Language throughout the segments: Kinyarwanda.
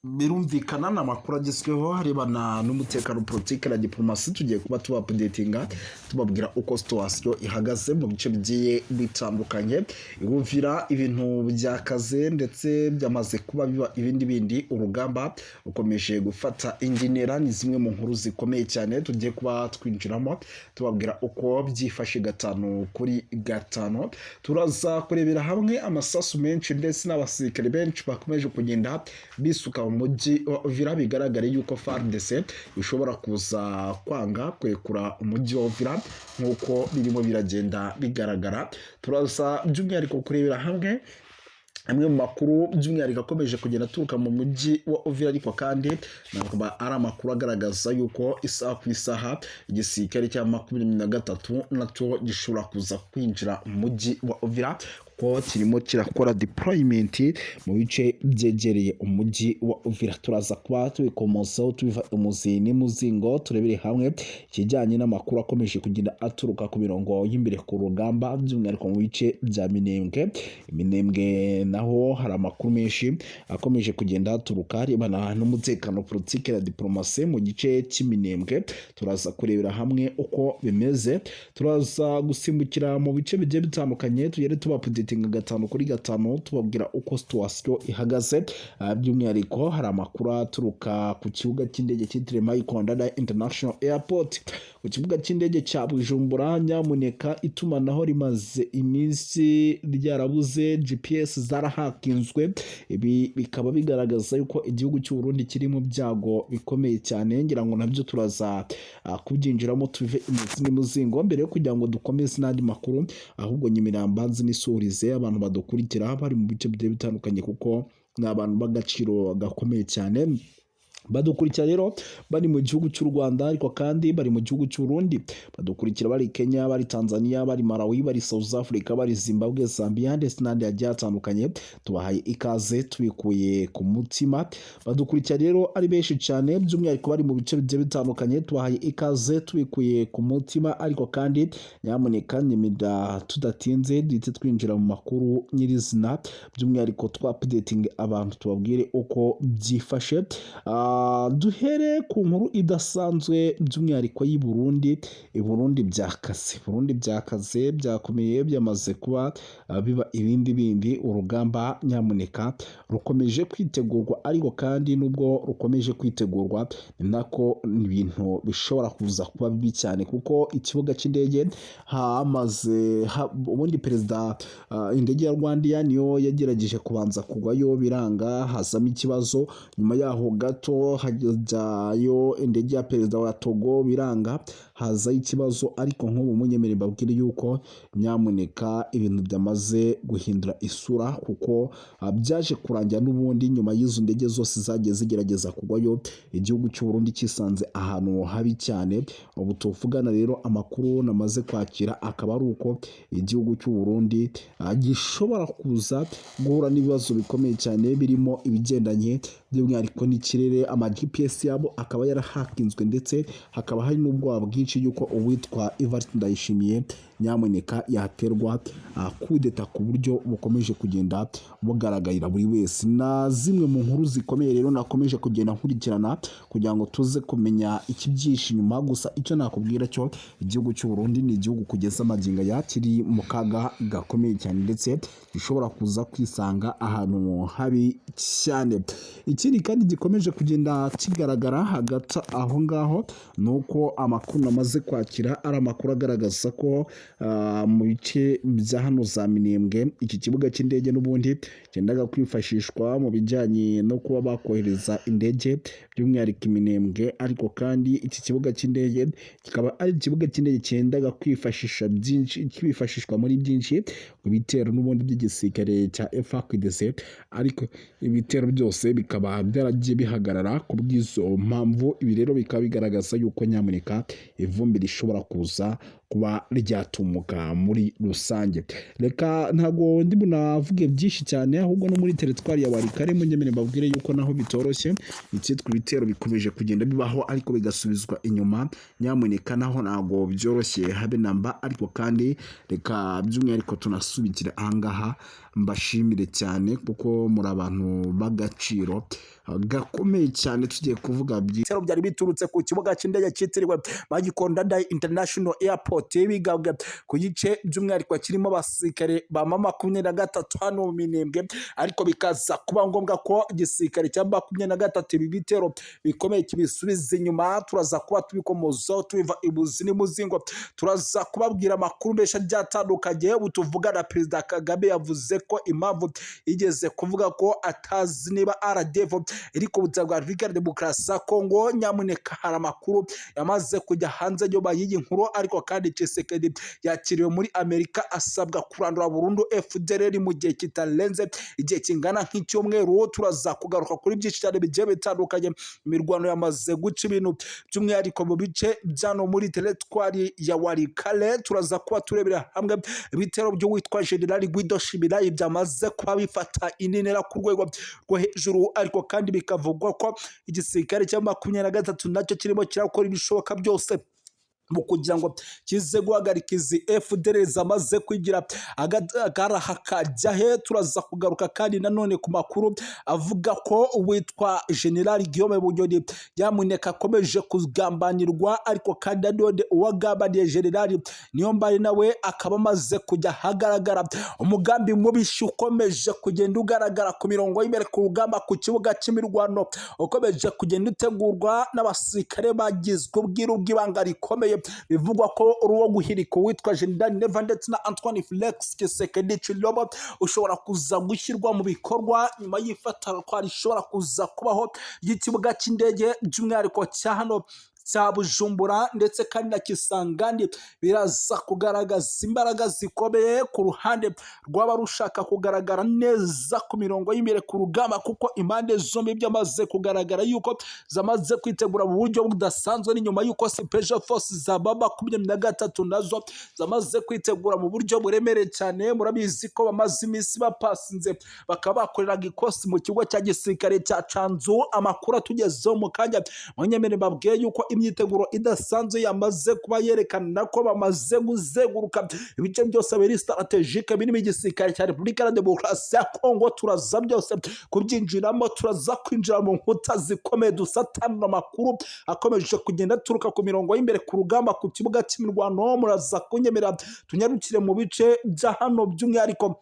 birumvikana n'amakuru agezweho harebana n'umutekano politike na diplomasi tugiye kuba updatinga tubabwira uko situation ihagaze mu bice bigiye bitandukanye UVIRA ibintu byakaze ndetse byamaze kuba biba ibindi urugamba ukomeje gufata inginera ni zimwe mu nkuru zikomeye cyane tugiye kuba twinjiramo tubabwira uko byifashe gatanu kuri gatanu turaza kurebera hamwe amasasu menshi ndetse n'abasirikare benshi bakomeje kugenda bisuka umujyi wa UVIRA bigaragare yuko FARDC ishobora kuza kwanga kwekura umujyi wa UVIRA nkuko birimo biragenda bigaragara turaza by'umwihariko kurebera hamwe amwe mu makuru by'umwihariko akomeje kugenda turuka mu mujyi wa UVIRA ariko kandi nakaba ari amakuru agaragaza yuko isaha ku isaha igisirikare cya 23 naco gishobora kuza kwinjira mu mujyi wa UVIRA ko kirimo kirakora deployment mu bice byegereye umujyi wa UVIRA turaza kuba tubikomosaho tubiva umuzi n'umuzingo turebere hamwe kijyanye n'amakuru akomeje kugenda aturuka ku mirongo y'imbere ku rugamba by'umwihariko mu bice bya Minembwe naho hari amakuru menshi akomeje kugenda aturuka harebana n'umutekano politike na diplomasi mu gice cy'Minembwe turaza kurebera hamwe uko bimeze turaza gusimbukira mu bice bigiye bitandukanye tugere tubapudetinga gatanu kuri gatanu tubabwira uko situation ihagaze by'umwihariko hari amakuru aturuka ku kibuga cy'indege cyitiriwe Mayikondada International Airport ku kibuga cy'indege cya Bujumbura nyamuneka itumanaho rimaze iminsi ryarabuze GPS zarahakinzwe ibi bikaba bigaragaza yuko igihugu cy'u Burundi kiri mu byago bikomeye cyane ngira ngo nabyo turaza kubyinjiramo tuve imuzingo mbere yo kugira ngo dukomeze n'andi makuru ahubwo nyimirambanzi n'isurize abantu badukurikira bari mu bice bitandukanye kuko n'abantu bagaciro gakomeye cyane badukurikira rero bari mu gihugu cy'u Rwanda ariko kandi bari mu gihugu cy'u Burundi badukurikira bari Kenya bari Tanzania bari Malawi bari South Africa bari Zimbabwe Zambia ndetse n'andi yagiye atandukanye tubahaye ikaze tubikuye ku mutima badukurikira rero ari benshi cyane by'umwihariko bari mu bice bigiye bitandukanye tubahaye ikaze tubikuye ku mutima ariko kandi nyamuneka nyimida tudatinze duhite twinjira mu makuru nyirizina by'umwihariko updating abantu tubabwire uko byifashe duhere ku nkuru idasanzwe by'umwihariko y'i Burundi byakaze byakomeye byamaze kuba biba ibindi urugamba nyamuneka rukomeje kwitegurwa ariko kandi nubwo rukomeje kwitegurwa ni nako ibintu bishobora kuza kuba bibi cyane kuko ikibuga cy'indege ubundi perezida indege ya Rwanda niyo yagerageje kubanza kugwayo biranga hazamo ikibazo nyuma yaho gato hajyayo indege ya perezida wa Togo biranga haza ikibazo ariko nk'ubu munyemere babwire yuko nyamuneka ibintu byamaze guhindura isura kuko byaje kurangira n'ubundi nyuma y'izo ndege zose zagiye zigerageza kugwayo igihugu cy'u Burundi kisanze ahantu habi cyane ubu tuvugana rero amakuru namaze kwakira akaba ari uko igihugu cy'u Burundi gishobora kuza guhura n'ibibazo bikomeye cyane birimo ibigendanye by'umwihariko n'ikirere GPS yabo akaba yarahakinzwe ndetse hakaba hari n'ubwoba bwinshi yuko uwitwa Evariste Ndayishimiye nyamuneka yaterwa kudeta ku buryo bukomeje kugenda bugaragarira buri wese na zimwe mu nkuru zikomeye rero nakomeje kugenda nkurikirana kugira ngo tuze kumenya ikibyinshi nyuma gusa icyo nakubwira cyo igihugu cy'u Burundi ni igihugu kugeza amaginga yakiri mu kaga gakomeye cyane ndetse gishobora kuza kwisanga ahantu habi cyane ikindi kandi gikomeje kugenda kigaragara hagati aho ngaho nuko amakuru namaze kwakira ari amakuru agaragaza ko mu bice bya hano za Minembwe iki kibuga cy'indege n'ubundi cyendaga kwifashishwa mu bijyanye no kuba bakohereza indege by'umwihariko Minembwe ariko kandi iki kibuga cy'indege kikaba ari ikibuga cy'indege cyendaga kwifashishwa muri byinshi ibitero n'ubundi by'igisirikare cya FARDC ariko ibitero byose bikaba byaragiye bihagarara ku bw'izo mpamvu ibi rero bikaba bigaragaza yuko nyamuneka ivumbi rishobora kuza kuba ryatumuka muri rusange reka ntago ndi bunavuge byinshi cyane ahubwo no muri teritwari ya Warikare munyemene mbabwire yuko naho bitoroshye icyitwa ibitero bikomeje kugenda bibaho ariko bigasubizwa inyuma nyamuneka naho ntago byoroshye habe namba ariko kandi reka by'umwihariko tunasubikira ahangaha mbashimire cyane kuko muri abantu b'agaciro gakomeye cyane. Tugiye kuvuga ibitero byari biturutse ku kibuga cy'indege cyitiriwe Magikonda International Airport bigabwe ku gice by'umwihariko kirimo abasirikare ba M23 hano mu Minembwe, ariko bikaza kuba ngombwa ko igisirikare cya M23 ibi bitero bikomeye kibisubiza inyuma. Turaza kuba tubikomozaho tubiva ibuzi n'imuzingo, turaza kubabwira amakuru menshi atandukanye. Ubu tuvugana Perezida Kagame yavuze ko impamvu igeze kuvuga ko atazi niba RDF iri ku butaka bwa Repubulika ya Demokarasi ya Kongo. Nyamuneka hari amakuru yamaze kujya hanze nyuma y'iyi nkuru, ariko kandi Tshisekedi yakiriwe muri Amerika asabwa kurandura burundu FDLR mu gihe kitarenze igihe kingana nk'icyumweru. Turaza kugaruka kuri byinshi cyane bigiye bitandukanye. Imirwano yamaze guca ibintu by'umwihariko mu bice byano muri teritwari ya Warikale. Turaza kuba turebera hamwe ibitero by'uwitwa General Guido Shibirayi byamaze kuba bifata inenera ku rwego rwo hejuru, ariko kandi bikavugwa ko igisirikare cya 23 nacyo kirimo kirakora ibishoboka byose mu kugira ngo kize guhagarika izi FDLR zamaze kwigira agaraha kajya he. Turaza kugaruka kandi nanone ku makuru avuga ko uwitwa General Guillaume Bunyoni yamuneka akomeje kugambanirwa, ariko kandi nanone uwagambaniye General Niyombare nawe akaba amaze kujya hagaragara. Umugambi mubisha ukomeje kugenda ugaragara ku mirongo y'imbere ku rugamba ku kibuga cy'imirwano, ukomeje kugenda utegurwa n'abasirikare bagizwe ubwiru bw'ibanga rikomeye. Bivugwa ko uruwo guhirika witwa General Neva ndetse na Antoine Felix Tshisekedi Tshilombo ushobora kuza gushyirwa mu bikorwa nyuma y'ifatwa rishobora kuza kubaho y'ikibuga cy'indege by'umwihariko cya hano cya Bujumbura ndetse kandi na Kisangani. Biraza kugaragaza imbaraga zikomeye ku ruhande rw'aba rushaka kugaragara neza ku mirongo y'imbere ku rugamba, kuko impande zombi byamaze kugaragara yuko zamaze kwitegura mu buryo budasanzwe. N'inyuma yuko Special Forces za M23 nazo zamaze kwitegura mu buryo buremereye cyane. Murabizi ko bamaze iminsi bapasinze bakaba bakoreraga ikosi mu kigo cya gisirikare cya Canzu. Amakuru atugezeho mu kanya munyemere babwiye yuko imyiteguro idasanzwe yamaze kuba yerekana ko bamaze kuzenguruka ibice byose biri strategique birimo igisirikare cya Repubulika ya Demokarasi ya Kongo. Turaza byose kubyinjiramo, turaza kwinjira mu nkuta zikomeye dusatana amakuru akomeje kugenda turuka ku mirongo y'imbere ku rugamba ku kibuga cy'imirwano. Muraza kunyemera tunyarukire mu bice bya hano by'umwihariko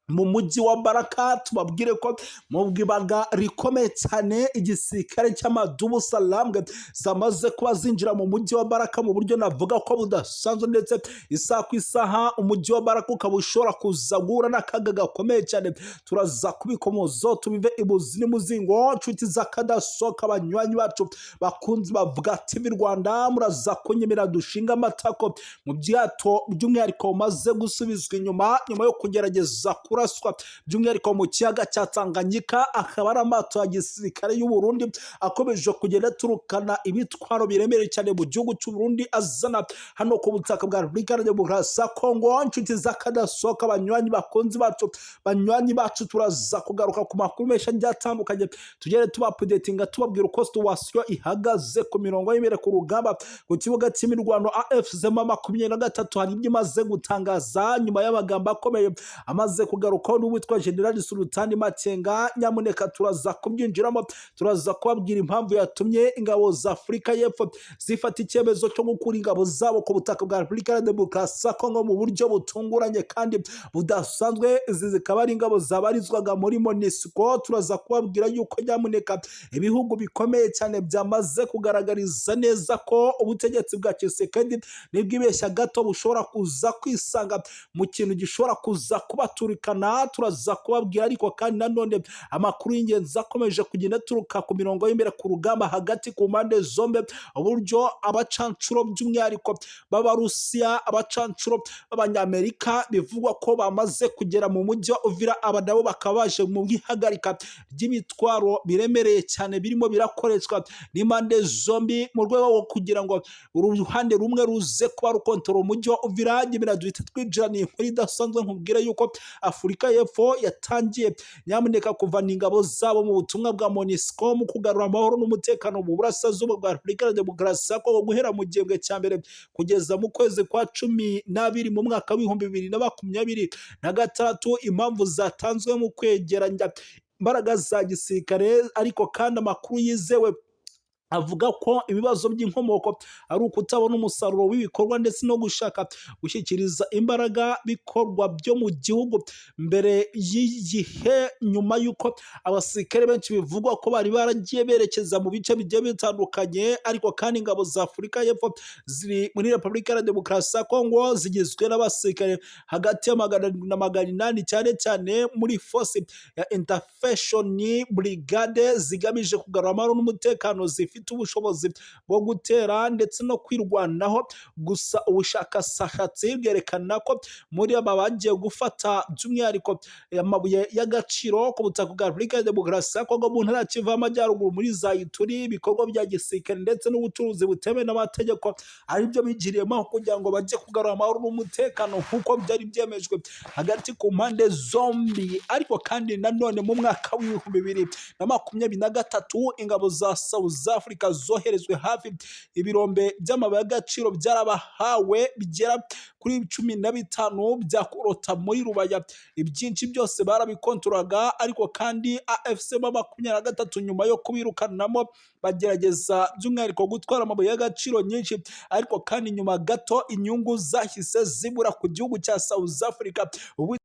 mu mujyi wa Baraka. Tubabwire ko mu bwibaga rikomeye cyane igisirikare cy'amadubu salambwe zamaze kuba zinjira mu mujyi wa Baraka mu buryo navuga ko budasanzwe, ndetse isaha ku isaha umujyi wa Baraka ukaba ushobora kuza guhura n'akaga gakomeye cyane. Turaza kubikomozo tubive ibuzi n'imuzingo. Nshuti z'akadasohoka abanywanyi bacu bakunzi bavuga TV Rwanda, muraza kunyemera dushinga amatako mu byato by'umwihariko maze gusubizwa inyuma nyuma yo kugerageza kuraswa by'umwihariko mu kiyaga cya Tanganyika. Akaba ari amato ya gisirikare y'u Burundi akomeje kugenda turukana ibitwaro biremereye cyane mu gihugu cy'u Burundi azana hano ku butaka bwa Repubulika ya Demokarasi ya Kongo. Nshuti z'akadasohoka abanywanyi bakunzi bacu banywanyi bacu, turaza kugaruka ku makuru menshi atandukanye tugere tubapudetinga tubabwira uko situwasiyo ihagaze ku mirongo y'imbere ku rugamba ku kibuga cy'imirwano. AFC M23 hari ibyo imaze gutangaza nyuma y'amagambo akomeye amaze kugarukaho n'uwitwa General Sultani Makenga. Nyamuneka turaza kubyinjiramo, turaza kubabwira impamvu yatumye ingabo za Afurika y'Epfo zifata icyemezo cyo gukura ingabo zabo ku butaka bwa Repubulika ya Demokarasi ya Kongo mu buryo butunguranye kandi budasanzwe. Izi zikaba ari ingabo zabarizwaga muri MONUSCO. Turaza kubabwira yuko nyamuneka ibihugu bikomeye cyane byamaze kugaragariza neza ko ubutegetsi bwa Tshisekedi nibwibeshya gato bushobora kuza kwisanga mu kintu gishobora kuza kubaturikana. Turaza kubabwira ariko kandi nanone amakuru y'ingenzi akomeje kugenda turuka ku mirongo y'imbere ku rugamba hagati ku mpande zombi, uburyo abacancuro by'umwihariko b'Abarusiya, abacancuro b'Abanyamerika bivugwa ko bamaze kugera mu mujyi wa Uvira. Aba nabo bakaba baje mu ihagarika ry'ibitwaro biremereye cyane birimo birakoreshwa n'impande zombi mu rwego rwo kugira ngo uruhande rumwe ruze kuba rukontorora umujyi wa Uvira. Nyamara duhita twinjirana inkuru idasanzwe nkubwira yuko Afurika Afurika y'Epfo yatangiye nyamuneka kuvana ingabo zabo mu butumwa bwa MONUSCO mu kugarura amahoro n'umutekano mu burasirazuba bwa Repubulika ya Demokarasi ya Kongo guhera mu gihembwe cya mbere kugeza mu kwezi kwa 12 mu mwaka w'ibihumbi 2026. Impamvu zatanzwe mu kwegeranya imbaraga za gisirikare, ariko kandi amakuru yizewe avuga ko ibibazo by'inkomoko ari ukutabona umusaruro w'ibikorwa ndetse no gushaka gushyikiriza imbaraga bikorwa byo mu gihugu mbere y'igihe, nyuma y'uko abasirikare benshi bivugwa ko bari baragiye berekeza mu bice bigiye bitandukanye. Ariko kandi ingabo za Afurika y'Epfo ziri muri Repubulika ya Demokarasi ya Kongo zigizwe n'abasirikare hagati ya 700 na 800, cyane cyane muri force ya Intervention Brigade zigamije kugarura amahoro n'umutekano, zifite ubushobozi bwo gutera ndetse no kwirwanaho. Gusa ubushakashatsi bwerekana ko muri aba bagiye gufata by'umwihariko amabuye y'agaciro ku butaka bwa Repubulika ya Demokarasi ya Kongo mu ntara ya Kivu y'Amajyaruguru muri za Ituri, ibikorwa bya gisirikare ndetse n'ubucuruzi butemewe n'amategeko aribyo bigiriyemo kugira ngo bajye kugarura amahoro n'umutekano nk'uko byari byemejwe hagati ku mpande zombi. Ariko kandi nanone mu mwaka w'ibihumbi 2023 ingabo za South Africa zoherezwe hafi ibirombe by'amabuye y'agaciro byarabahawe bigera kuri 15 bya kurota muri Rubaya. Ibyinshi byose barabikonturaga, ariko kandi AFC 23 nyuma yo kubirukanamo bagerageza by'umwihariko gutwara amabuye y'agaciro nyinshi, ariko kandi nyuma gato inyungu zahise zibura ku gihugu cya South Africa.